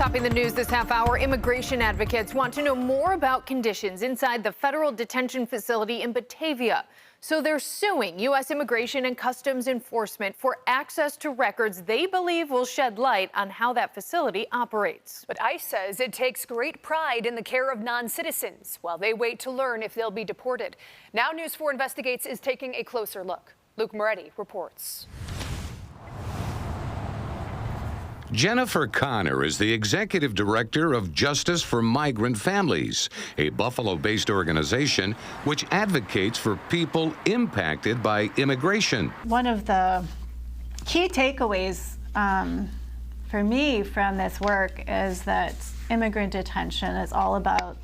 Topping the news this half hour, immigration advocates want to know more about conditions inside the federal detention facility in Batavia. So they're suing U.S. Immigration and Customs Enforcement for access to records they believe will shed light on how that facility operates. But ICE says it takes great pride in the care of non-citizens while they wait to learn if they'll be deported. Now News 4 Investigates is taking a closer look. Luke Moretti reports. Jennifer Connor is the executive director of Justice for Migrant Families, a Buffalo-based organization which advocates for people impacted by immigration. One of the key takeaways for me from this work is that immigrant detention is all about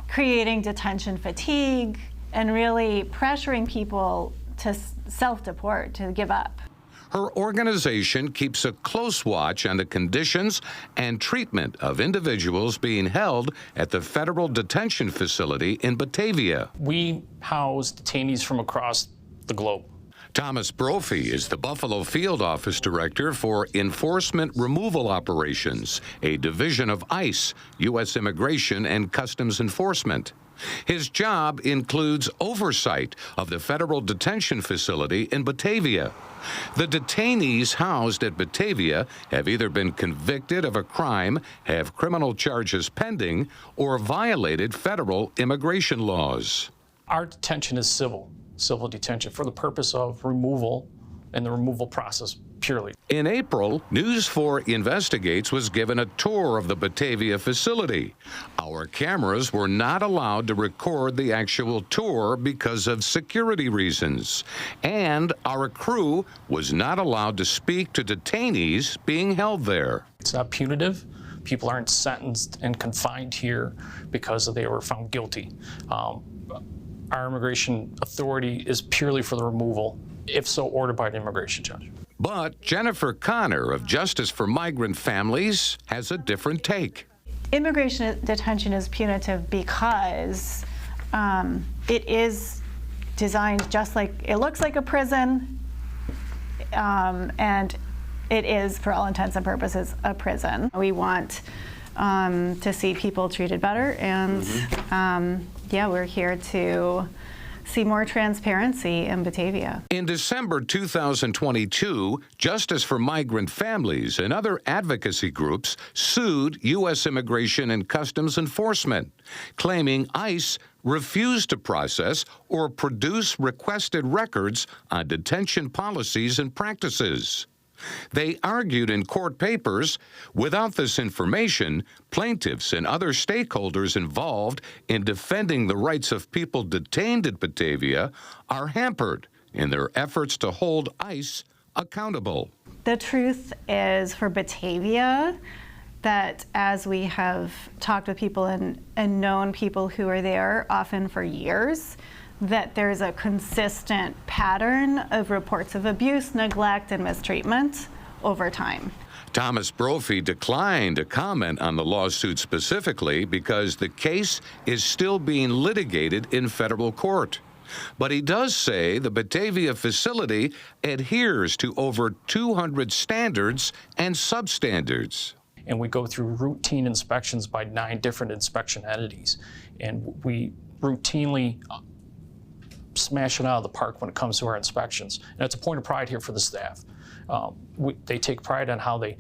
creating detention fatigue and really pressuring people to self-deport, to give up. Her organization keeps a close watch on the conditions and treatment of individuals being held at the federal detention facility in Batavia. We house detainees from across the globe. Thomas Brophy is the Buffalo Field Office Director for Enforcement Removal Operations, a division of ICE, U.S. Immigration and Customs Enforcement. His job includes oversight of the federal detention facility in Batavia. The detainees housed at Batavia have either been convicted of a crime, have criminal charges pending, or violated federal immigration laws. Our detention is civil detention for the purpose of removal and the removal process purely. In April, News 4 Investigates was given a tour of the Batavia facility. Our cameras were not allowed to record the actual tour because of security reasons, and our crew was not allowed to speak to detainees being held there. It's not punitive. People aren't sentenced and confined here because they were found guilty. Our immigration authority is purely for the removal, if so ordered by an immigration judge. But Jennifer Connor of Justice for Migrant Families has a different take. Immigration detention is punitive because it is designed just like, it looks like a prison, and it is, for all intents and purposes, a prison. We want to see people treated better, and yeah, we're here to see more transparency in Batavia. In December 2022, Justice for Migrant Families and other advocacy groups sued U.S. Immigration and Customs Enforcement, claiming ICE refused to process or produce requested records on detention policies and practices. They argued in court papers, without this information, plaintiffs and other stakeholders involved in defending the rights of people detained at Batavia are hampered in their efforts to hold ICE accountable. The truth is, for Batavia, that as we have talked with people and known people who are there, often for years, that there's a consistent pattern of reports of abuse, neglect, and mistreatment over time. Thomas Brophy declined to comment on the lawsuit specifically because the case is still being litigated in federal court. But he does say the Batavia facility adheres to over 200 standards and substandards. And we go through routine inspections by 9 different inspection entities. And we routinely smash it out of the park when it comes to our inspections. And it's a point of pride here for the staff. They take pride on how they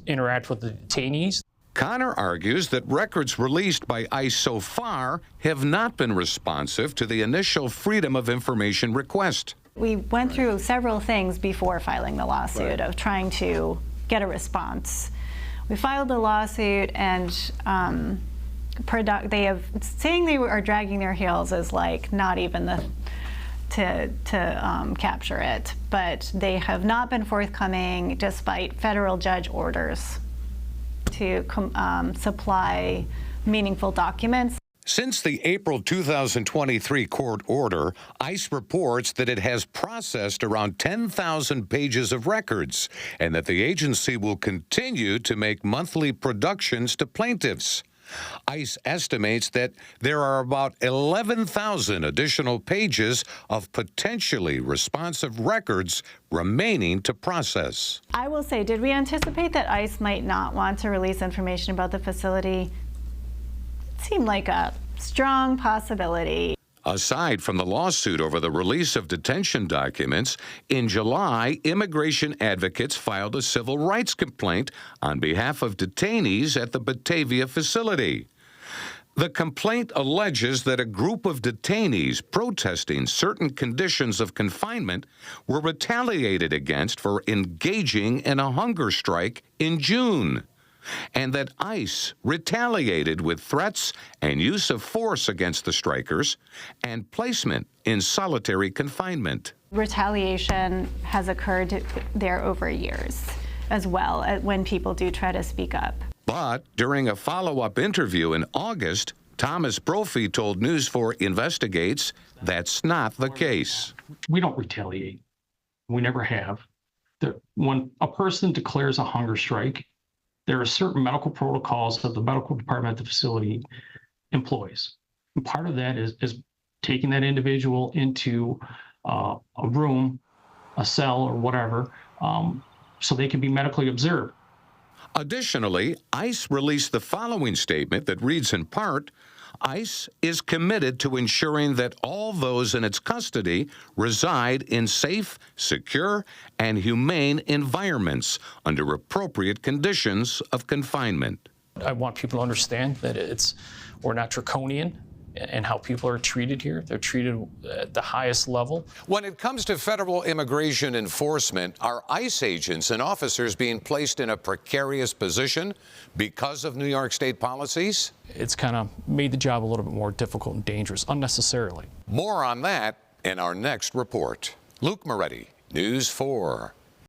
interact with the detainees. Connor argues that records released by ICE so far have not been responsive to the initial Freedom of Information request. We went through several things before filing the lawsuit of trying to get a response. We filed the lawsuit, and they have saying they are dragging their heels is like not even to capture it, but they have not been forthcoming despite federal judge orders to supply meaningful documents. Since the April 2023 court order, ICE reports that it has processed around 10,000 pages of records and that the agency will continue to make monthly productions to plaintiffs. ICE estimates that there are about 11,000 additional pages of potentially responsive records remaining to process. I will say, did we anticipate that ICE might not want to release information about the facility? It seemed like a strong possibility. Aside from the lawsuit over the release of detention documents, in July, immigration advocates filed a civil rights complaint on behalf of detainees at the Batavia facility. The complaint alleges that a group of detainees protesting certain conditions of confinement were retaliated against for engaging in a hunger strike in June, and that ICE retaliated with threats and use of force against the strikers and placement in solitary confinement. Retaliation has occurred there over years as well, when people do try to speak up. But during a follow-up interview in August, Thomas Brophy told News 4 Investigates that's not the case. We don't retaliate. We never have. When a person declares a hunger strike, there are certain medical protocols that the medical department at the facility employs. And part of that is taking that individual into a room, a cell, or whatever, so they can be medically observed. Additionally, ICE released the following statement that reads in part, ICE is committed to ensuring that all those in its custody reside in safe, secure, and humane environments under appropriate conditions of confinement. I want people to understand that we're not draconian in how people are treated here. They're treated at the highest level. When it comes to federal immigration enforcement, are ICE agents and officers being placed in a precarious position because of New York State policies? It's kind of made the job a little bit more difficult and dangerous, unnecessarily. More on that in our next report. Luke Moretti, News 4.